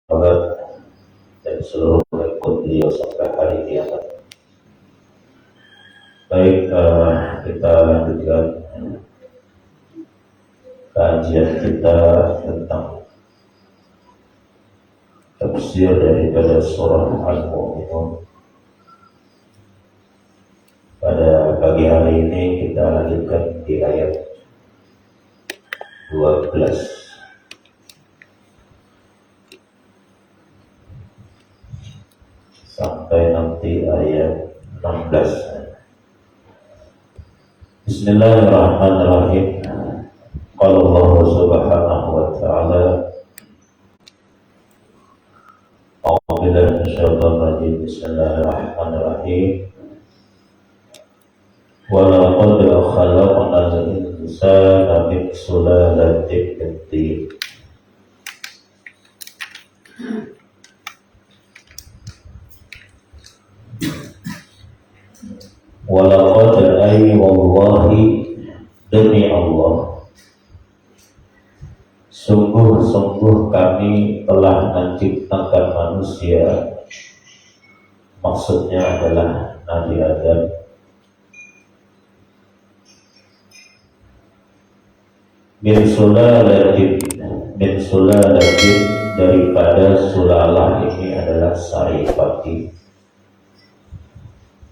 sahabat dan seluruh pengikut beliau sampai hari kiamat. Baik, kita lanjutkan kajian kita tentang tafsir daripada surah Al-Mu'minun. Pada pagi hari ini kita lanjutkan di ayat 12 sampai nanti ayat 16. Bismillahirrahmanirrahim. Qala Allah subhanahu wa ta'ala, a'udzu billahi minasyaitonir rajim. Bismillahirrahmanirrahim. Wa laqad khalaqnal insana min sulalatin min tin. Walaqad wallahi, demi Allah, sungguh-sungguh kami telah menciptakan manusia, maksudnya adalah Nabi Adam, min sulalatin, daripada sulalah ini adalah saripati,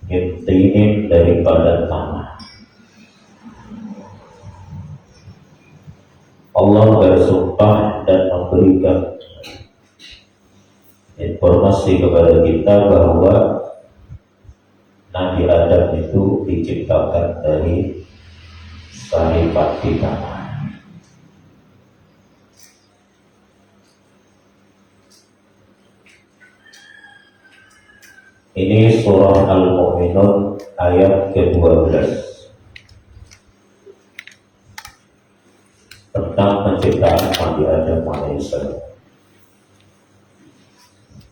intinin, daripada tanah. Allah bersumpah dan memberikan informasi kepada kita bahwa Nabi Adam itu diciptakan dari saripati tanah. Ini surah Al-Mu'minun ayat ke-12 tentang penciptaan Nabi Adam alaihissalam.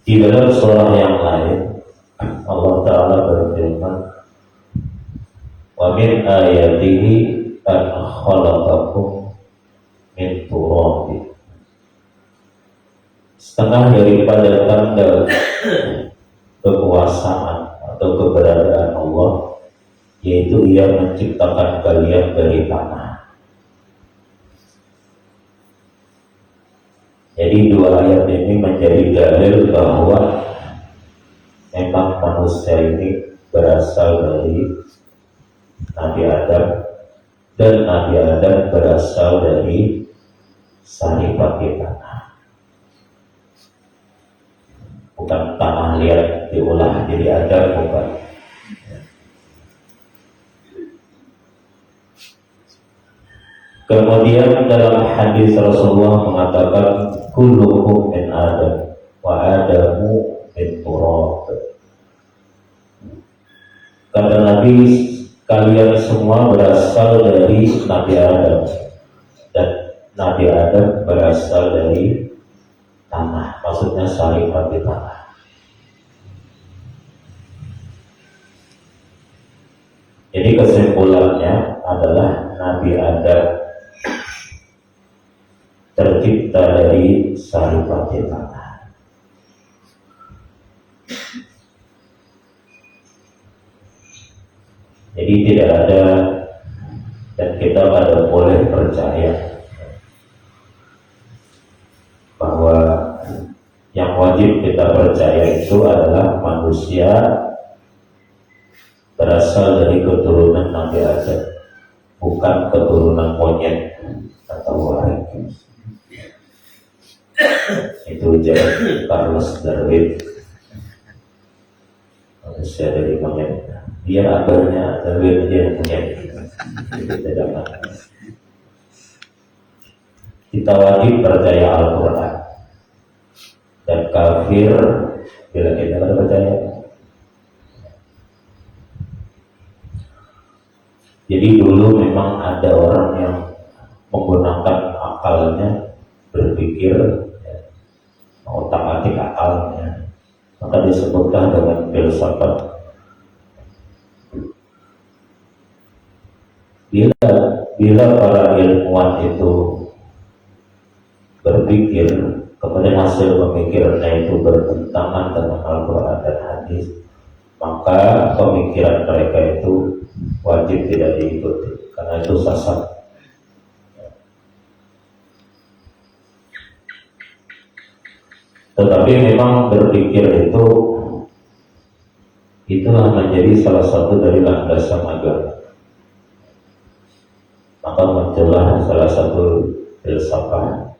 Di dalam surah yang lain Allah Ta'ala berfirman, wa min ayatihi an khalaqakum min turabin. Setengah daripada tanda kekuasaan atau keberadaan Allah, yaitu Ia menciptakan kalian dari tanah. Jadi dua ayat ini menjadi dalil bahwa memang manusia ini berasal dari Nabi Adam, dan Nabi Adam berasal dari saripati tanah. Bukan tanah liat diolah jadi Adam, bukan. Kemudian dalam hadis Rasulullah mengatakan, kulluhum min Adam wa Adamu min turab. Kata Nabi, kalian semua berasal dari Nabi Adam, dan Nabi Adam berasal dari tanah, maksudnya saripati tanah. Jadi kesimpulannya adalah Nabi Adam tercipta dari saripati tanah. Jadi tidak ada, dan kita pada boleh percaya bahwa yang wajib kita percaya itu adalah manusia berasal dari keturunan Nabi Adam, bukan keturunan monyet atau warik. Itu Charles Darwin, manusia dari monyet. Dia akhirnya Darwin dia monyet. Kita wajib percaya Al-Quran, dan kafir bila kita tidak percaya. Jadi dulu memang ada orang yang menggunakan akalnya berpikir, otak-atik akalnya, maka disebutkan dengan filsafat. Bila para ilmuwan itu berpikir kemudian hasil pemikirannya itu bertentangan dengan Al-Quran dan hadis, maka pemikiran mereka itu wajib tidak diikuti karena itu sesat. Tetapi memang berpikir itu menjadi salah satu dari landasan agama. Maka muncullah salah satu filsafat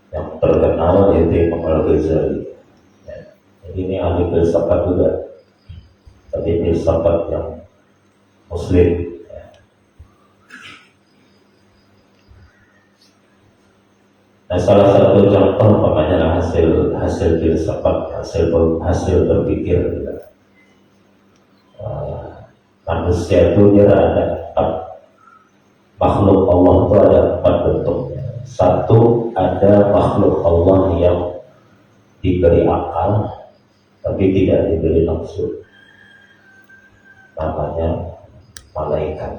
yang terkenal yaitu Imam Al-Ghazali. Jadi ini ahli filsafat juga, tapi filsafat yang Muslim. Nah, salah satu contoh makanya hasil filsafat, hasil berpikir kita. Manusia itu dia ada makhluk Allah itu ada 4 bentuknya. Satu, ada makhluk Allah yang diberi akal tapi tidak diberi nafsu, namanya malaikat.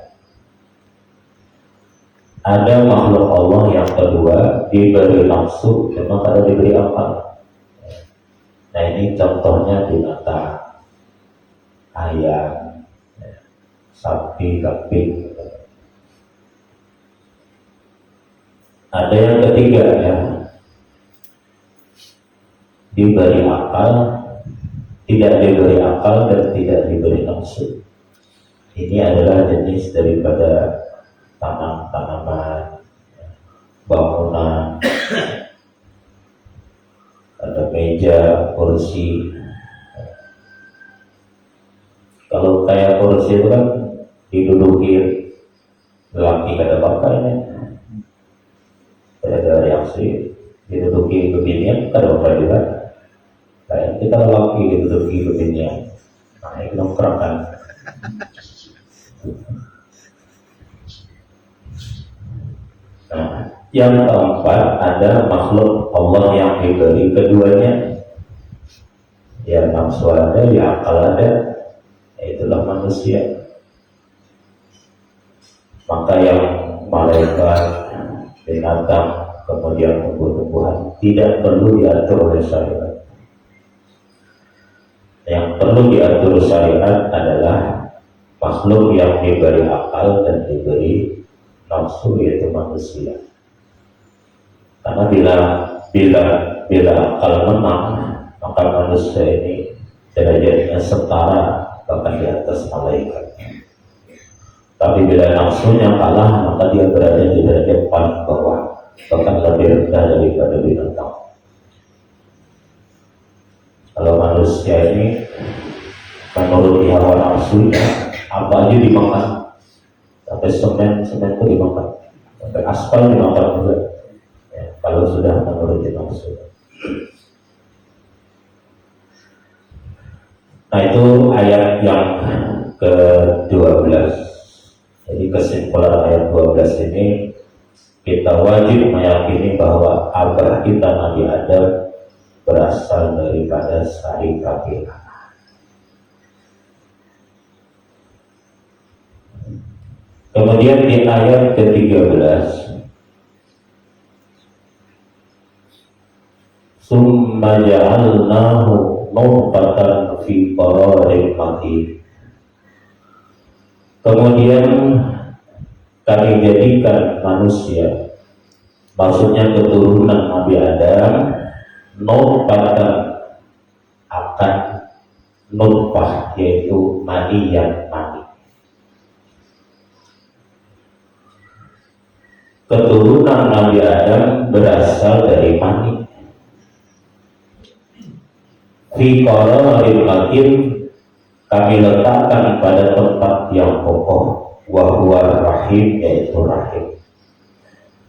Ada makhluk Allah yang kedua diberi nafsu memang ada diberi akal. Nah, ini contohnya binatang, ayam, sapi, kambing. Ada yang ketiga ya, diberi akal, tidak diberi akal dan tidak diberi nafsu. Ini adalah jenis daripada tanaman, bangunan, ada meja, kursi. Kalau kayak kursi itu kan diduduki laki kada pakainya, ada reaksi, diduduki beginian kada pakai juga. Kayak kita laki diduduki beginian, nah itu nongkrongkan. Nah, yang keempat ada makhluk Allah yang diberi keduanya, ya nafsu ada, ya akal ada, itulah manusia. Maka yang malaikat, binatang, kemudian tumbuh-tumbuhan tidak perlu diatur oleh syariat. Yang perlu diatur syariat adalah makhluk yang diberi akal dan diberi nafsu, yaitu manusia. Karena bila akal menang, maka manusia ini derajatnya setara bahkan di atas malaikat. Tapi bila nafsunya kalah, maka dia berada di derajat paling bawah, bahkan lebih rendah daripada binatang. Kalau manusia ini menurut hawa nafsunya, apa aja dimakan. Sampai semen itu dimakan, sampai aspal dimakan juga ya, kalau sudah menuruti nafsu. Nah, itu ayat yang ke-12. Jadi kesimpulan ayat 12 ini, kita wajib meyakini bahwa abah kita Nabi Adam berasal daripada sari kafir. Kemudian di ayat ke-13, summa ja'alnahu nutfatan fi qararin makin. Kemudian kami jadikan manusia, maksudnya keturunan Nabi Adam, nutfatan akan nutfah, yaitu mani yang mani. Keturunan Nabi Adam berasal dari mani. Fi qararin makin, kami letakkan pada tempat yang kokoh, wa huwa rahim, yaitu rahim.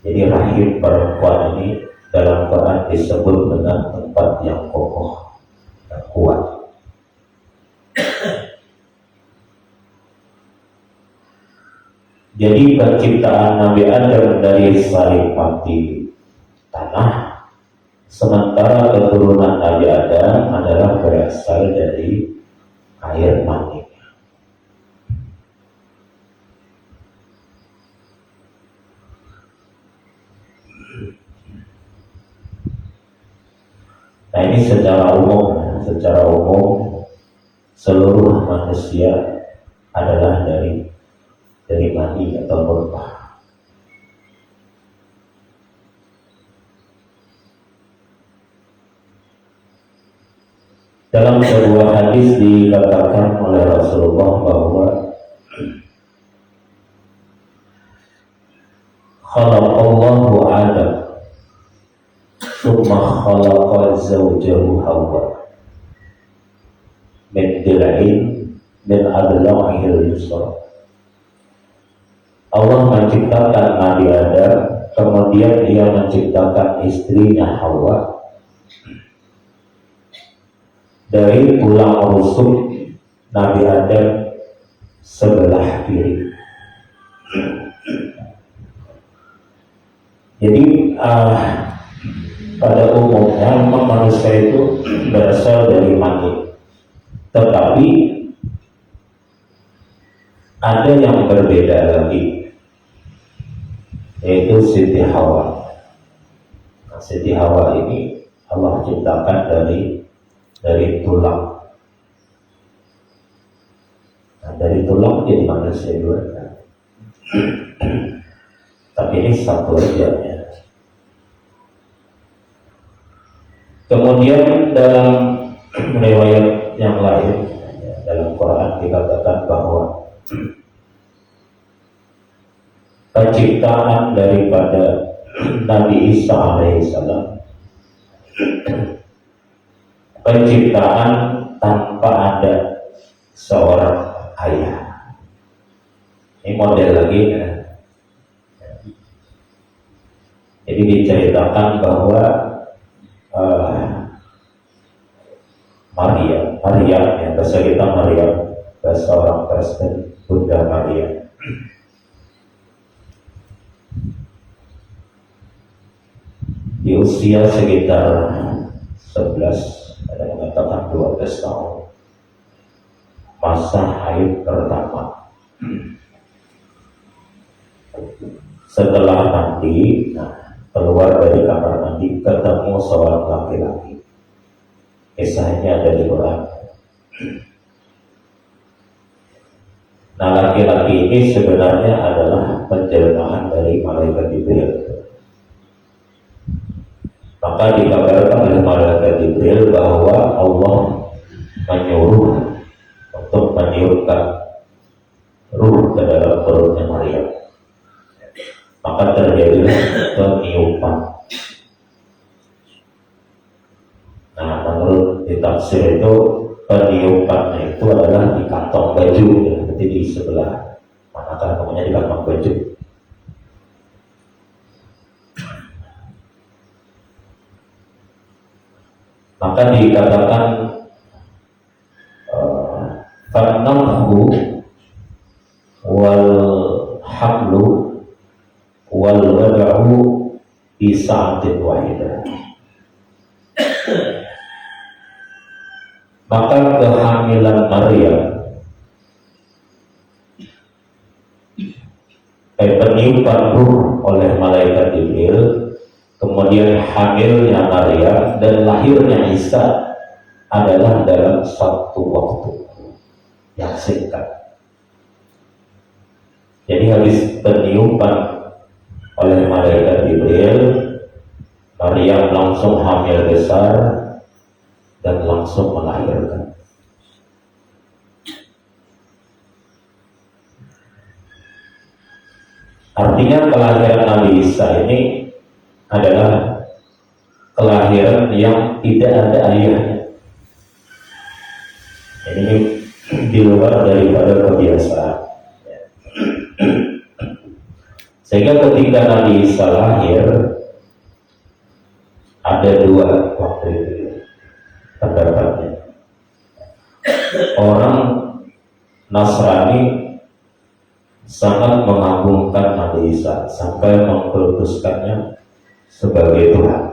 Jadi rahim perempuan ini dalam Quran disebut dengan tempat yang kokoh dan kuat. Jadi penciptaan Nabi Adam dari saripati tanah, sementara keturunan Nabi Adam adalah berasal dari air mani. Nah ini secara umum seluruh manusia adalah dari mani atau nutfah. Dalam sebuah hadis dikatakan oleh Rasulullah bahwa khalaqallahu Adam tsumma khalaqa zawjahu Hawa min dil'in min adla'ihil yusra. Allah menciptakan Nabi Adam, kemudian Dia menciptakan istrinya Hawa dari tulang rusuk Nabi Adam sebelah kiri. Jadi pada umumnya memang manusia itu berasal dari mani, tetapi ada yang berbeda lagi, yaitu Siti Hawa. Nah, Siti Hawa ini Allah ciptakan dari tulang. Nah, dari tulang jadi manusia juga. Tapi ini satu aja ya. Kemudian dalam riwayat yang lain ya, dalam Quran dikatakan bahwa penciptaan daripada Nabi Isa alaihissalam, penciptaan tanpa ada seorang ayah. Ini model lagi ya. Jadi diceritakan bahwa Maria ya, bahasa kita Maria, bahasa orang Kristen Bunda Maria. Di usia sekitar 11, ada yang mengatakan 12 tahun, masa haid pertama. Setelah mandi, keluar dari kamar mandi, ketemu seorang laki-laki. Kisahnya ada di Quran. Nah, laki-laki ini sebenarnya adalah penjelmaan dari malaikat Jibril. Maka dikabarkan oleh malaikat Jibril bahwa Allah menyuruh untuk meniupkan ruh ke dalam perutnya Maria. Maka terjadilah peniupan. Nah, menurut tafsir itu peniupannya itu adalah di kantong baju, ya, berarti di sebelah mana kantongnya, di kantong baju. Maka dikatakan fanamhu wal hamlu wal wad'u bi sa'atin wahidah. Maka kehamilan Maria, peniupan ruh oleh malaikat Jibril, kemudian hamilnya Maria dan lahirnya Isa adalah dalam satu waktu yang singkat. Jadi habis peniupan oleh malaikat Jibril, Maria langsung hamil besar dan langsung melahirkan. Artinya kelahiran Nabi Isa ini adalah kelahiran yang tidak ada ayahnya. Ini di luar daripada kebiasaan. Sehingga ketika Nabi Isa lahir, ada dua waktu itu pendapatnya. Orang Nasrani sangat mengagungkan Nabi Isa sampai mengkultuskannya sebagai Tuhan.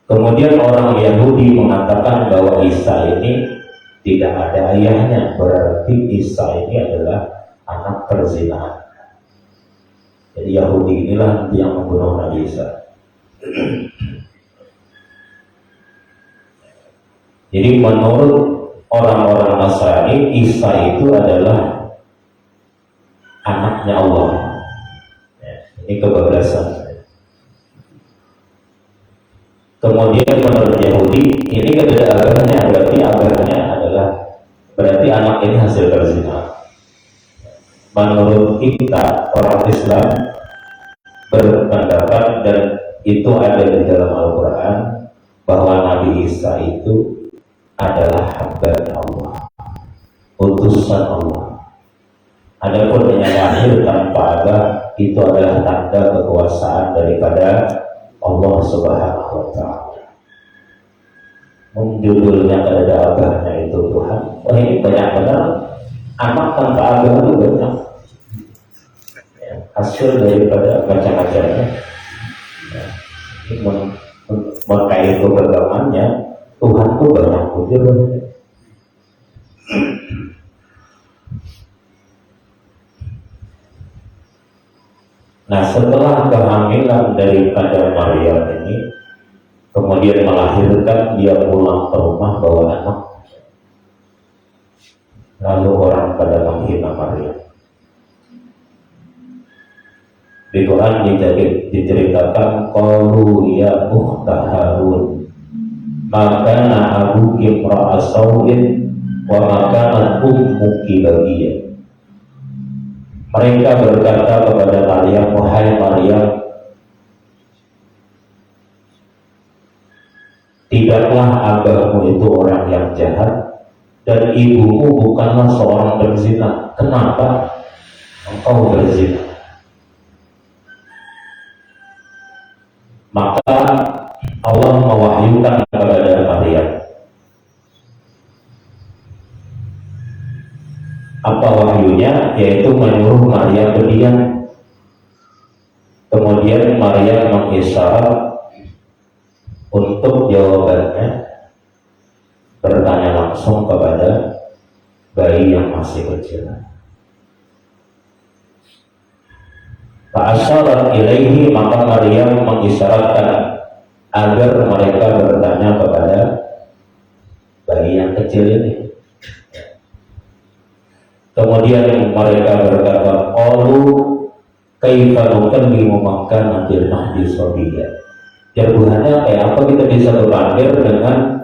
Kemudian orang Yahudi mengatakan bahwa Isa ini tidak ada ayahnya, berarti Isa ini adalah anak perzinahan. Jadi Yahudi inilah yang membunuh Nabi Isa. Jadi menurut orang-orang Nasrani, Isa itu adalah anaknya Allah. Ya, ini kebablasan. Kemudian menurut Yahudi, ini kan ada abahnya, berarti anak ini hasil berzina. Menurut kita orang Islam berpendapat, dan itu ada di dalam Al-Quran, bahwa Nabi Isa itu adalah hamba Allah, utusan Allah. Adapun yang lahir tanpa abah itu adalah tanda kekuasaan daripada Allah Subhanahu wa Ta'ala. Judulnya ada abahnya itu Tuhan. Wah, ini banyak benar anak tanpa abah itu banyak. Ya, hasil daripada baca-bacanya. Ya, mengkait keberagamannya, Tuhan itu banyak wujud. Nah, setelah kehamilan daripada Maryam ini, kemudian melahirkan, dia pulang ke rumah bawa anak. Lalu orang pada menghina Maryam. Di Quran diceritakan, qalu ya ukhta Harun, maka abuki imra'a sawin wa maka ummuki bagiyah. Mereka berkata kepada Maryam, wahai Maryam, tidaklah abahmu itu orang yang jahat, dan ibumu bukanlah seorang berzina. Kenapa engkau berzina? Maka Allah mewahyukan kepada Maryam. Apa wahyunya? Yaitu menyuruh Maryam berdiam. Kemudian Maryam mengisyarat untuk jawabannya bertanya langsung kepada bayi yang masih kecil. Fa'asyarat ilaihi, maka Maryam mengisyaratkan agar mereka bertanya kepada bayi yang kecil ini. Kemudian mereka berkata, qalu kaifa nukallimu man kana fil mahdi sabiyya. Jawabannya kayak apa kita bisa berpikir dengan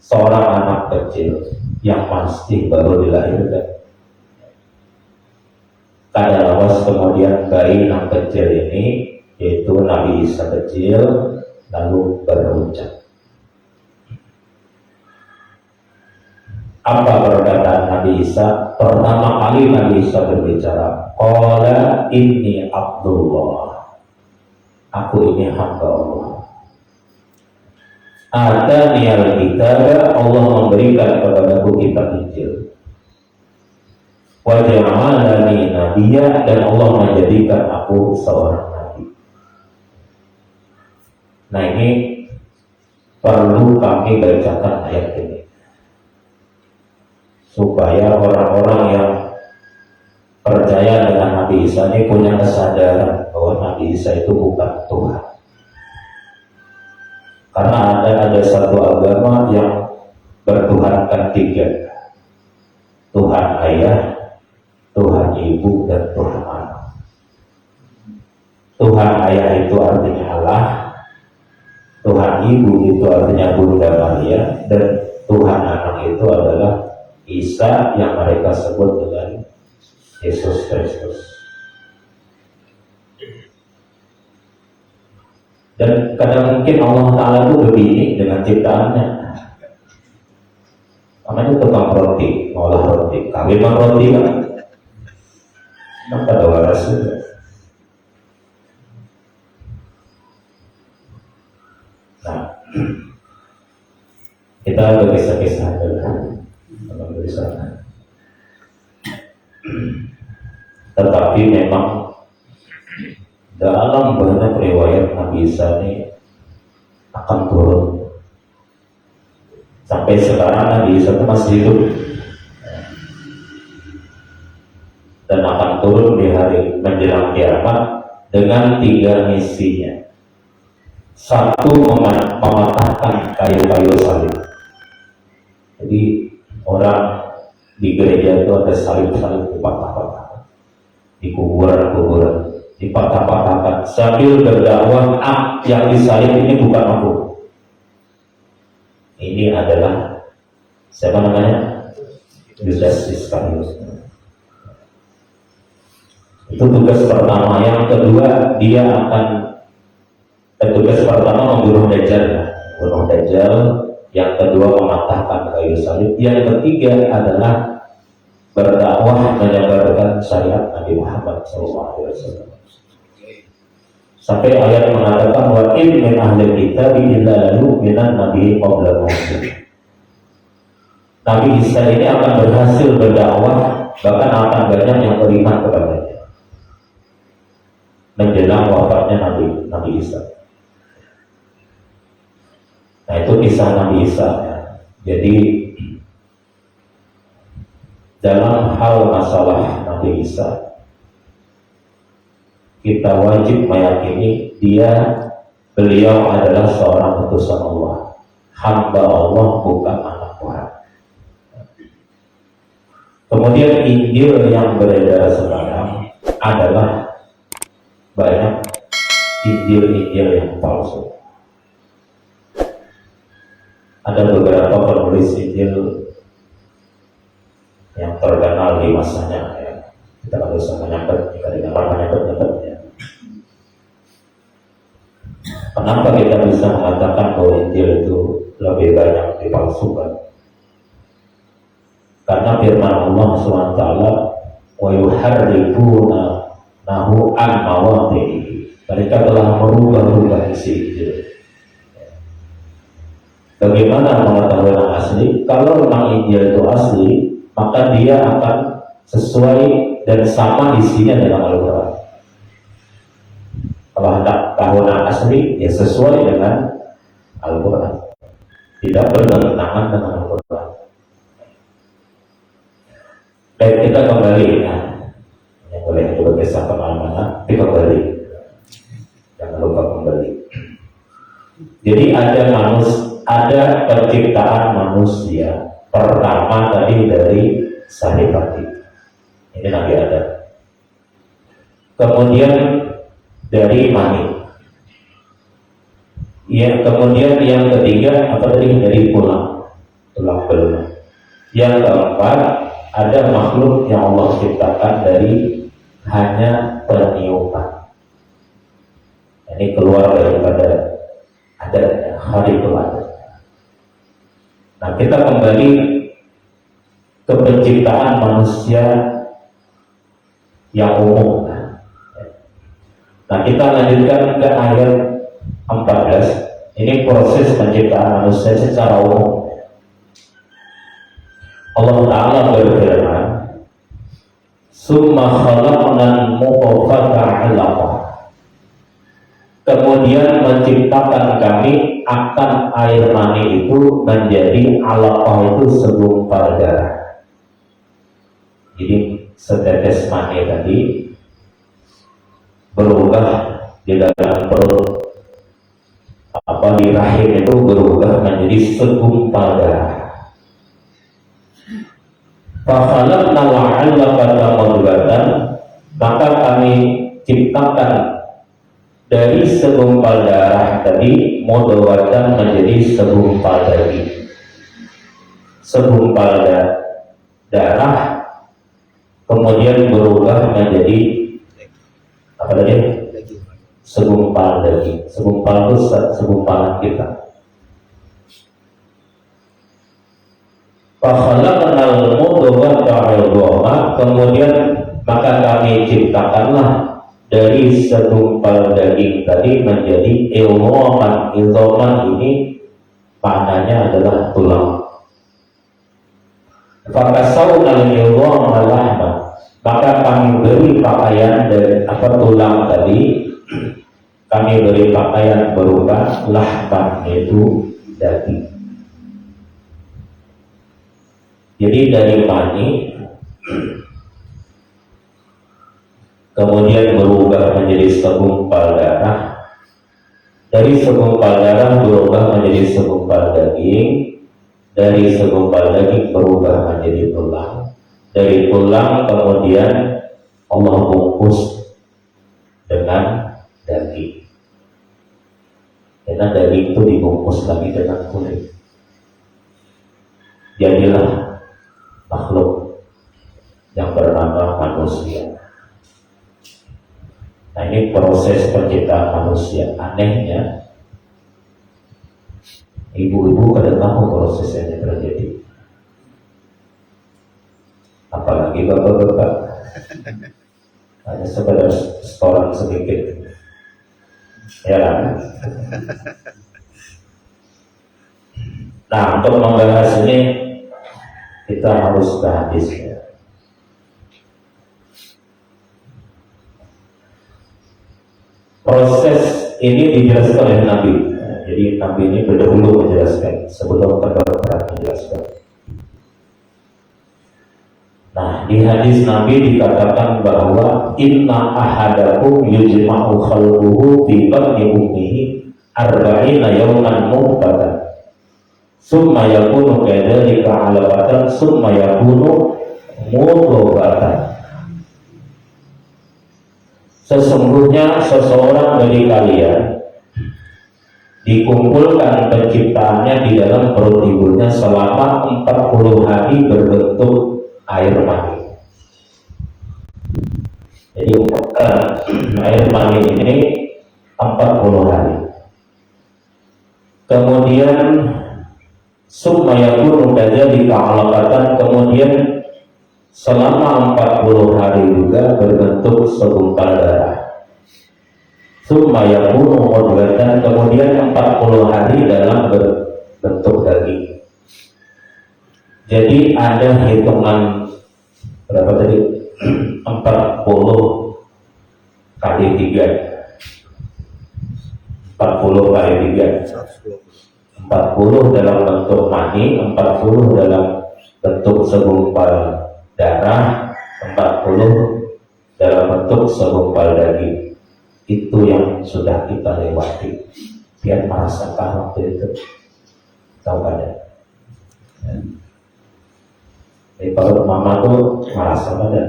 seorang anak kecil yang pasti baru dilahirkan. Kada lawas kemudian bayi yang kecil ini, yaitu Nabi Isa kecil, lalu berucap. Apa perkataan Nabi Isa? Pertama kali Nabi Isa berbicara, qala inni Abdullah, aku ini hamba Allah. Ataniyal kitab, Allah memberikan kepadaku kitab Injil. Wa ja'alani nabiyya, dan Allah menjadikan aku seorang nabi. Nah, ini perlu kami bacakan ayat ini supaya orang-orang yang percaya dengan Nabi Isa ini punya kesadaran bahwa Nabi Isa itu bukan Tuhan. Karena ada satu agama yang bertuhankan tiga: Tuhan Ayah, Tuhan Ibu, dan Tuhan Anak. Tuhan Ayah itu artinya Allah, Tuhan Ibu itu artinya Bunda Maria, dan Tuhan Anak itu adalah Isa yang mereka sebut dengan Yesus Kristus. Dan kadang mungkin Allah Ta'ala itu begini dengan ciptaannya. Namanya tukang roti, ngolah roti, kawin mang roti kan. Maka ada waras juga. Nah, kita berkisah-kisah dulu. Sana. Tetapi memang dalam banyak riwayat Nabi Isa ini akan turun. Sampai sekarang Nabi Isa itu masih hidup dan akan turun di hari menjelang kiamat dengan tiga misinya. Satu, mematahkan kayu-kayu salib. Jadi orang di gereja itu ada salib-salib dipatah-patah, di kuburan-kuburan dipatah-patahkan sambil berdakwah, yang disalib ini bukan aku, ini adalah siapa namanya? Yudas Iskariot. Itu tugas pertama. Yang kedua, dia akan tugas pertama membunuh Dajjal, bunuh Dajjal. Yang kedua, mematahkan kayu salib. Yang ketiga adalah berdakwah menyebarkan syariat Nabi Muhammad SAW. Sampai ayat mengatakan wa in min ahli kitab illa lalu minan nabi qabla maut. Nabi Isa ini akan berhasil berdakwah, bahkan akan banyak yang beriman kepadanya menjelang wafatnya Nabi Isa. Nah, itu kisah Nabi Isa ya. Jadi dalam hal masalah Nabi Isa, kita wajib meyakini beliau adalah seorang utusan Allah, hamba Allah, bukan anak Tuhan. Kemudian Injil yang beredar sekarang adalah banyak Injil-Injil yang palsu. Ada beberapa penulis Injil yang terkenal di masanya ya. Kita nggak usah menyangkut jika tidak menyangkut-nyangkutnya. Kenapa kita bisa mengatakan bahwa Injil itu lebih banyak dipalsukan? Karena firman Allah SWT, wa yuharrifuna nahu an mawadihi. Mereka telah merubah-rubah isi Injil. Bagaimana mengetahui yang asli? Kalau memang Injil itu asli, maka dia akan sesuai dan sama isinya dengan Al-Quran. Kalau hendak tahu yang asli, ya sesuai dengan Al-Quran, tidak bertentangan dengan Al-Quran. Baik, kita kembali ya. Yang boleh juga kisah pengalaman, kita kembali. Jangan lupa kembali. Jadi ada penciptaan manusia pertama tadi dari Saripati. Ini Nabi Adam. Kemudian dari mani. Kemudian yang ketiga apa tadi? Dari tulang belulang. Yang keempat, ada makhluk yang Allah ciptakan dari hanya peniupan. Ini keluar daripada ada Khaliqul Adam. Nah, kita kembali ke penciptaan manusia yang umum. Nah, kita lanjutkan ke ayat 14. Ini proses penciptaan manusia secara umum. Allah Ta'ala berfirman, summa khalaqnal nutfata 'alaqah. Kemudian menciptakan kami akan air mani itu menjadi 'alaqah, itu segumpal darah. Jadi setetes mani tadi berubah di dalam perut di rahim itu berubah menjadi segumpal darah. Fakhalaqnal 'alaqata mudghatan, maka kami ciptakan dari segumpal darah tadi mudghatan menjadi segumpal daging. Segumpal darah kemudian berubah menjadi apa tadi? Segumpal daging. Segumpal itu segumpalan kita. Fakhalaqnal mudghata 'idhaman, kemudian maka kami ciptakanlah dari segumpal daging tadi menjadi idhaman. Idhaman ini maknanya adalah tulang. Fakasawnal idhama lahman, maka kami beri pakaian dari tulang tadi, kami beri pakaian berupa lahman, yaitu daging. Jadi dari mani kemudian berubah menjadi segumpal darah, dari segumpal darah berubah menjadi segumpal daging, dari segumpal daging berubah menjadi tulang, dari tulang kemudian Allah bungkus dengan daging, karena daging itu dibungkus lagi dengan kulit. Jadilah makhluk yang bernama manusia. Nah, ini proses penciptaan manusia. Anehnya, ibu-ibu kadang tahu proses yang terjadi, apalagi bapak-bapak. Hanya sekedar setoran sedikit, ya kan? Nah, untuk membahas ini kita harus ke hadisnya. Proses ini dijelaskan oleh Nabi. Jadi Nabi ini berdahulu menjelaskan sebelum kedokteran menjelaskan. Nah, di hadis Nabi dikatakan bahwa inna ahadakum yujma'u khalquhu fi batni ummihi arba'ina yawman nutfatan summa yakunu kadzalika 'alaqatan summa yakunu mudghatan. Sesungguhnya seseorang dari kalian dikumpulkan penciptaannya di dalam perut ibunya selama 40 hari berbentuk air mani. Jadi air mani ini 40 hari. Kemudian summa yakunu kadzalika 'alaqatan, kemudian selama 40 hari juga berbentuk segumpal darah. Summa yakunu mudghatan, kemudian 40 hari dalam berbentuk daging. Jadi ada hitungan berapa tadi? 40 kali 3. 40 kali 3. 40 dalam bentuk mani, 40 dalam bentuk segumpal darah, 40 dalam bentuk segumpal daging. Itu yang sudah kita lewati. Biar merasakan waktu itu. Tahu kan ya? Jadi kalau mama tuh merasakan ya.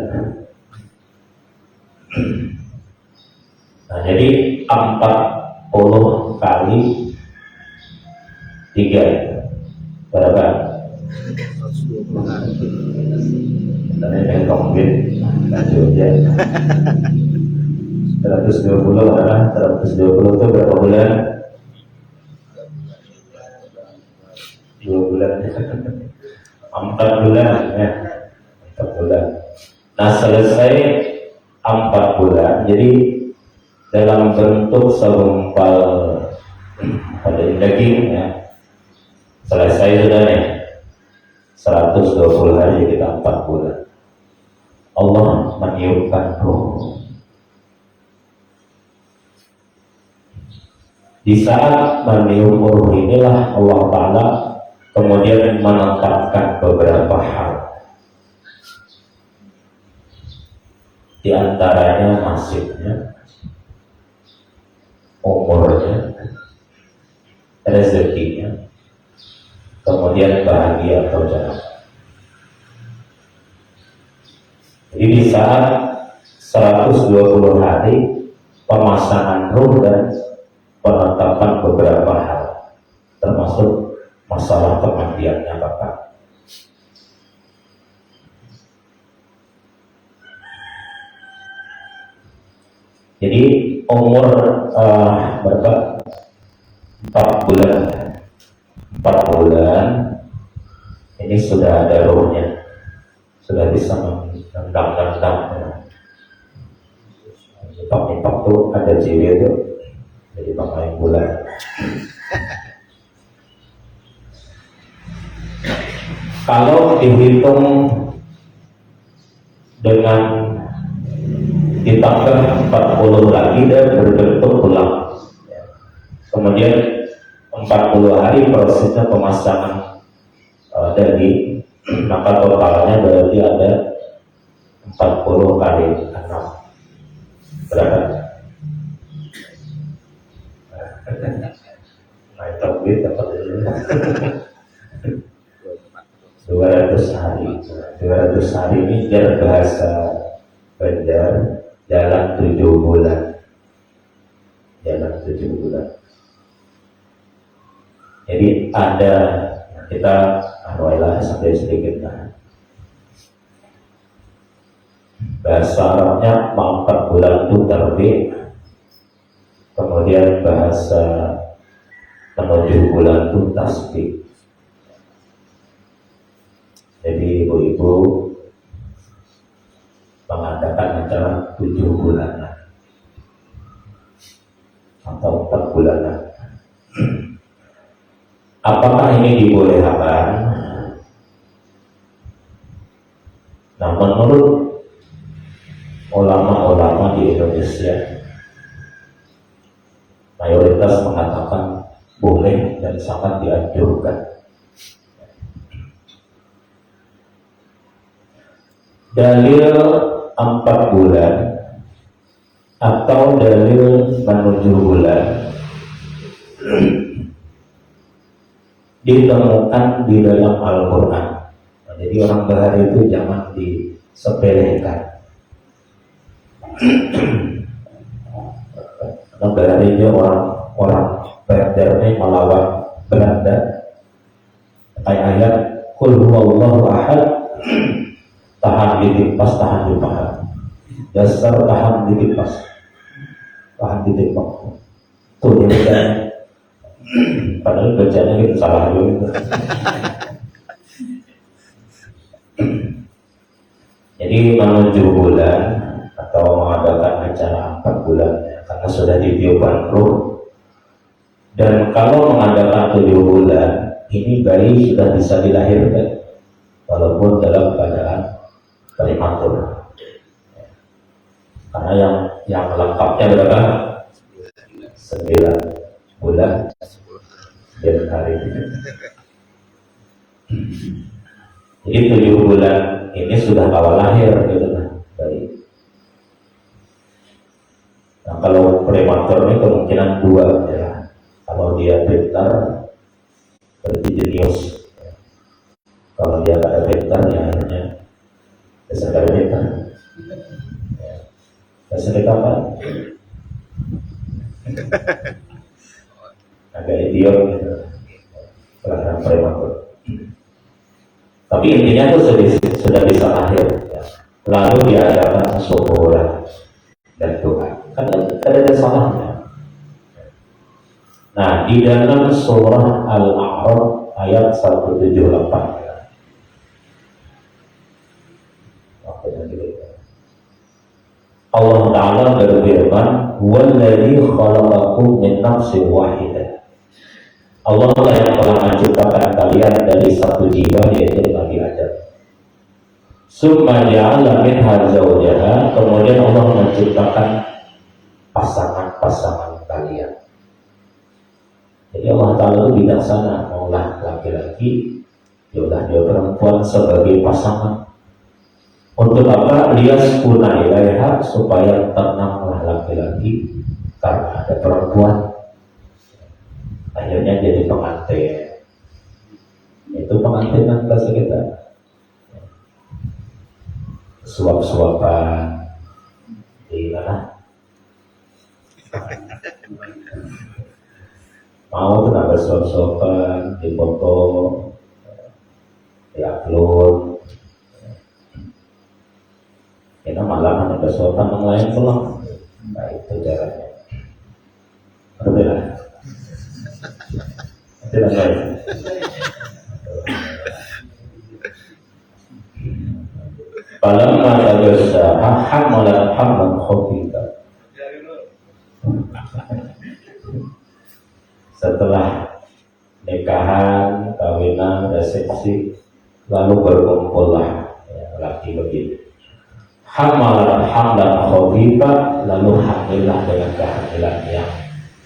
Nah, jadi 40 kali 3 berapa? 120. Tanya mungkin ya. 120 adalah 120 itu berapa bulan? 2 bulan. 4 bulan ya. 4 bulan. Nah, selesai 4 bulan, jadi dalam bentuk segumpal pada daging ya. Selesai sudah nih 120 hari, kita 4 bulan. Allah meniupkan roh. Di saat meniup roh inilah Allah Ta'ala kemudian menetapkan beberapa hal. Di antaranya nasibnya, umurnya, rezekinya, kemudian bahagia atau jannah. Jadi di saat 120 hari pemasangan ruh dan penetapan beberapa hal, termasuk masalah kematiannya Bapak. Jadi umur berapa? 4 bulan. 4 bulan ini sudah ada rohnya, sudah bisa menendang-nendang. Pak tuh ada ciri itu, jadi pemain bola. Kalau dihitung dengan ditambah 40 lagi dan berbentuk tulang, kemudian 40 hari prosesnya pemasangan daging, maka totalnya berarti ada 40 kali 6 berapa? Naik duit dapat 200 hari. 200 hari ini biar bahasa Banjar jalan 7 bulan. Jalan 7 bulan. Jadi ada kita awalnya sampai sedikit lah. Bahasa Arabnya 4 bulan itu terbit. Kemudian bahasa menuju bulan itu tasbih. Jadi ibu-ibu mengadakan acara 7 bulanan atau 4 bulanan. Apakah ini dibolehkan? Nah, menurut ulama-ulama di Indonesia, mayoritas mengatakan boleh dan sangat dianjurkan. Dalil 4 bulan atau dalil menuju bulan ditemukan di dalam Al-Quran. Nah, jadi orang bahar itu jangan disepelekan. Karena bahar itu orang Banjar ini melawan Belanda. Kayak ayat Qul huwallahu ahad, tahan ditimpas, tahan dipaham. Dasar tahan ditimpas, tahan ditimpas. Tuh dia bacanya. Padahal bacanya gitu salah gitu. Jadi menuju bulan atau mengadakan acara 4 bulan karena sudah ditiupkan ruh. Dan kalau mengadakan 7 bulan, ini bayi sudah bisa dilahirkan walaupun dalam keadaan prematur. Karena yang lengkapnya berapa? 9 bulan dan hari. Jadi 7 bulan ini sudah awal lahir gitu kan, bayi. Nah, kalau prematur ini kemungkinan 2 ya. Kalau dia pintar, berarti jenius. Kalau dia tidak pintar, ya akhirnya dasar tidak pintar. Dasar kapan? Agak idiot gitu. Kelahiran prematur. Tapi intinya itu sudah bisa lahir. Ya. Lalu diadakan syukuran dan Tuhan. Kan ada salahnya. Nah, di dalam surah Al-A'raf ayat 178. Allah Ta'ala berfirman, "Walladzi khalaqakum min nafsin wahidah." Allah yang telah menciptakan kalian dari satu jiwa, yaitu Nabi Adam. Summa ja'ala minha zawjaha, kemudian Allah menciptakan pasangan-pasangan kalian. Jadi Allah Ta'ala itu bijaksana, maulah laki-laki, yaudah dia perempuan sebagai pasangan. Untuk apa? Liyaskuna ilaiha, supaya tenanglah laki-laki karena ada perempuan. Akhirnya jadi pengantin. Itu pengantinan bahasa kita. Suap-suapan di mana? Mau kenapa suap-suapan, dipoto, diupload. Ini malah ada suapan yang lain pulang. Nah itu caranya. Berbeda. Tidak lain. Falamma tajassaha hamalat hamlan khafifan. Setelah nikahan, kawinan, resepsi, lalu berkumpullah ya, laki begitu. Hamalat hamlan khafifan, lalu hamillah dengan kehamilan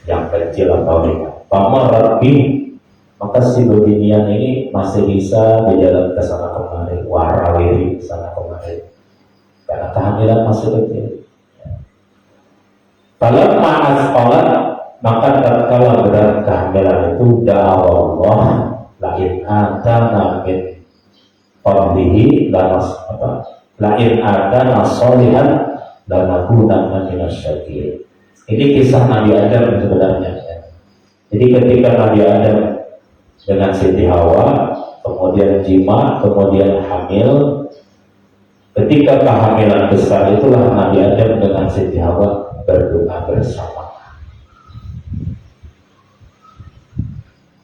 yang kecil atau ringan. Pamarat bi, maka si beginian ini masih bisa berjalan ke sana kemari, warawiri ke sana kemari, karena kehamilan masih kecil. Falamma asqalat, maka tatkala berat kehamilan itu, da'awallah la in atana min fadlihi lanas apa la in atana sholihan lanakunanna minasyakirin. Ini kisah Nabi Adam sebenarnya. Jadi ketika Nabi Adam dengan Siti Hawa, kemudian jima, kemudian hamil, ketika kehamilan besar itulah Nabi Adam dengan Siti Hawa berdoa bersama.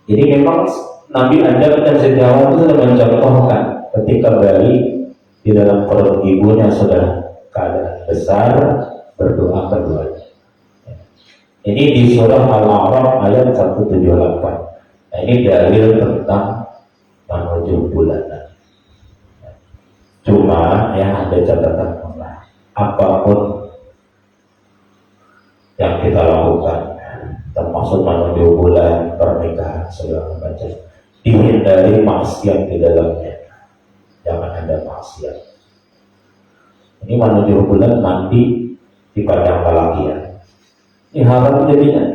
Jadi memang Nabi Adam dan Siti Hawa itu sudah mencontohkan ketika bayi di dalam perut ibunya sudah keadaan besar, berdoa keduanya. Ini di surah Al-A'raf ayat 178. Nah, ini dalil tentang menuju bulan. Cuma ya ada catatan, apapun yang kita lakukan, termasuk menuju bulan, pernikahan, segala macam, dihindari maksiat di dalamnya. Jangan ada maksiat. Ini menuju bulan nanti di padang Palakian. Ini haram jadinya.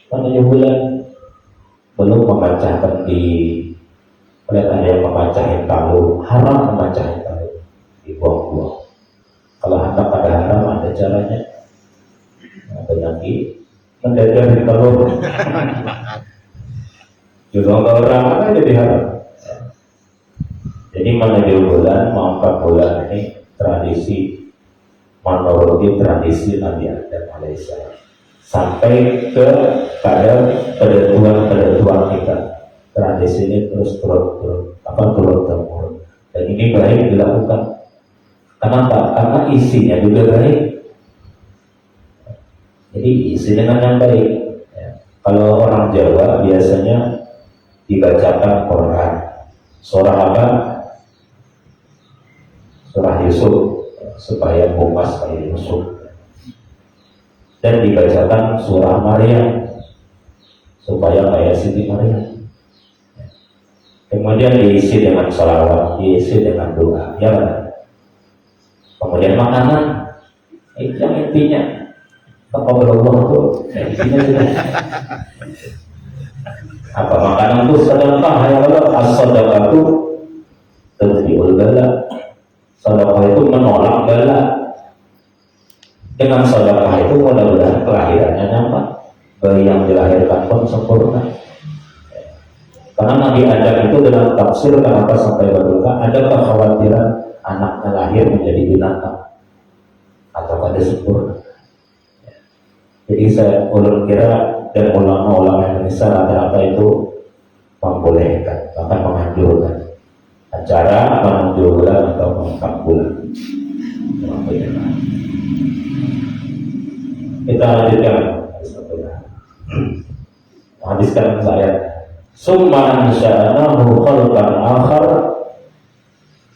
Menuju bulan belum memecahkan lihat ada yang memecahin tahu, haram memecahin tahu, dibuang-buang. Kalau hendak ada haram ada caranya. Penyakit mendadak di tahu. Juga orang apa jadi haram. Jadi menuju bulan, mengangkat bulan ini tradisi menuruti tradisi Nabi Adam alaihissalam sampai pada penentuan kita. Tradisi ini terus turun temurun, dan ini baik dilakukan. Kenapa? Karena isinya juga baik. Jadi isi dengan yang baik. Ya. Kalau orang Jawa biasanya dibacakan Quran. Surah apa? Surah Yusuf, supaya puas kayak Yusuf. Dan dibacakan surah Maryam supaya kayak Siti Maryam. Kemudian diisi dengan sholawat, diisi dengan doa, ya kan? Kemudian makanan, itu yang intinya. Taqabbalallah itu intinya sudah. Apa makanan itu? Sedekah ya Allah. As-sadaqah itu tadfi'ul bala. Sedekah itu menolak bala. Dengan sedekah itu mudah-mudahan kelahirannya nyaman, bayi yang dilahirkan pun sempurna. Karena Nabi Adam itu dalam tafsir kenapa sampai berdoa, ada kekhawatiran anaknya lahir menjadi binatang atau pada sempurna. Jadi saya ulun kira dan ulama-ulama Indonesia rata-rata itu membolehkan, bahkan menganjurkan acara menuju bulan atau mengangkat bulan. Kita lanjutkan hadiskan saya. Summa ansha'nahu khalqan akhar,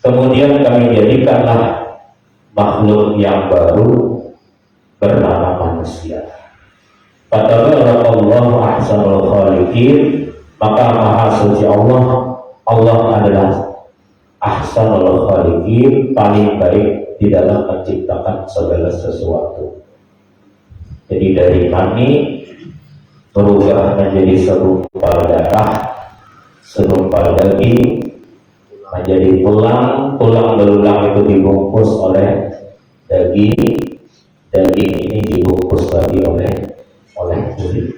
kemudian kami jadikanlah makhluk yang baru bernama manusia. Fatabarakallahu ahsanul khaliqin, maka maha suci Allah adalah ahsanul khaliqin, paling baik di dalam menciptakan segala sesuatu. Jadi dari mani berubah menjadi segumpal darah, segumpal daging, menjadi tulang belulang itu dibungkus oleh daging ini dibungkus lagi oleh kulit.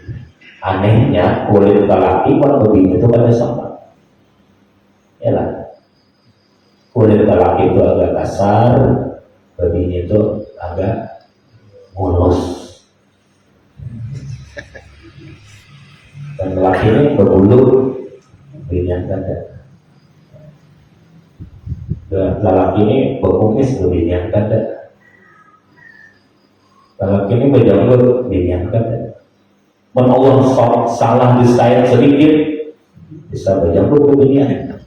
Anehnya kulit lelaki dan begitu itu pada sama. Ya lah. Kulit lelaki itu agak kasar, begini itu agak mulus. Dan lelaki ini berbulu binian dada. Lelaki ini berkumis binian dada. Lelaki ini berjanggut binian dada. Allah salah disayang sedikit bisa berjanggut binian.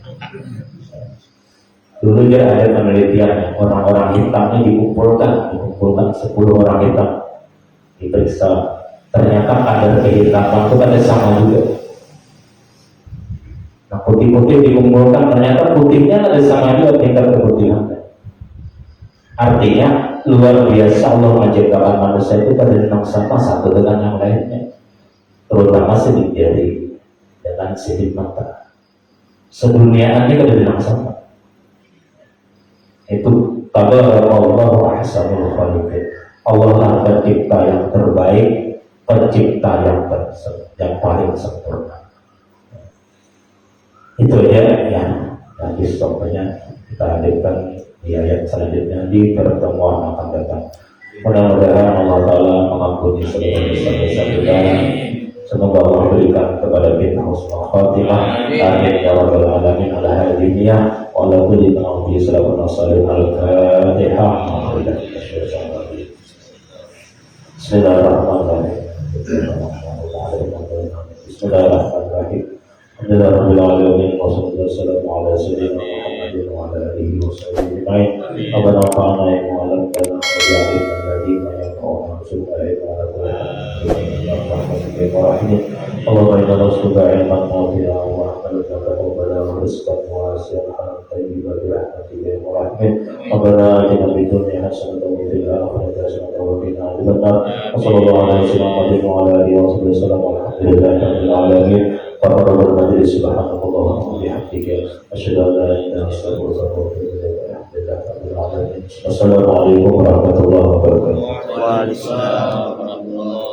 Dulu ya ada penelitian, orang-orang hitam ini dikumpulkan 10 orang hitam diperiksa. Ternyata kadar kehitaman itu ada sama juga. Nah, putih-putih dikumpulkan, ternyata putihnya ada sama juga tingkat keputihan. Artinya luar biasa Allah menciptakan manusia itu pada dengan sama satu dengan yang lainnya, terutama sidik jari dengan sidik mata. Seduniaan ini pada dengan sama. Itu tabarakallahu ahsanul khaliqin. Allah lah pencipta yang terbaik, pencipta yang paling sempurna. Itu aja yang nanti stopnya kita hadirkan di ayat selanjutnya di pertemuan akan datang. Mudah-mudahan Allah Ta'ala mengampuni segala dosa-dosa kita. Semoga Allah berikan kepada kita husnul khatimah. Amin ya rabbal alamin. Ala hadiniya wa ala kulli nabi sallallahu alaihi al-Fatihah. Bismillahirrahmanirrahim. Bismillahirrahmanirrahim. Alhamdulillahirabbil alamin wassalamu ala sayyidina Muhammadin wa ala alihi washabbihi ajmain. Rabbana fa'alna ya mu'allamana wa ja'alna alladziina yanfa'una subhanallahi wa ta'ala. Allahumma inna nas'aluka 'ilman nafi'an wa 'amalan mutaqabbalan wa rizqan wasi'an tayyiban bi rahmatika ya rahim. Rabbana atina fid dunya hasanatan wa fil akhirati hasanatan wa qina adzabannar. Wassallallahu ala sayyidina Muhammadin wa ala alihi wasallam. Alhamdulillahi rabbil alamin. Para majlis subhanallah wa bihamdihi asyhadu an la ilaha illallah wa atubu ilaik. Wassalamualaikum warahmatullahi wabarakatuh. Waalaikumsalam warahmatullahi wabarakatuh.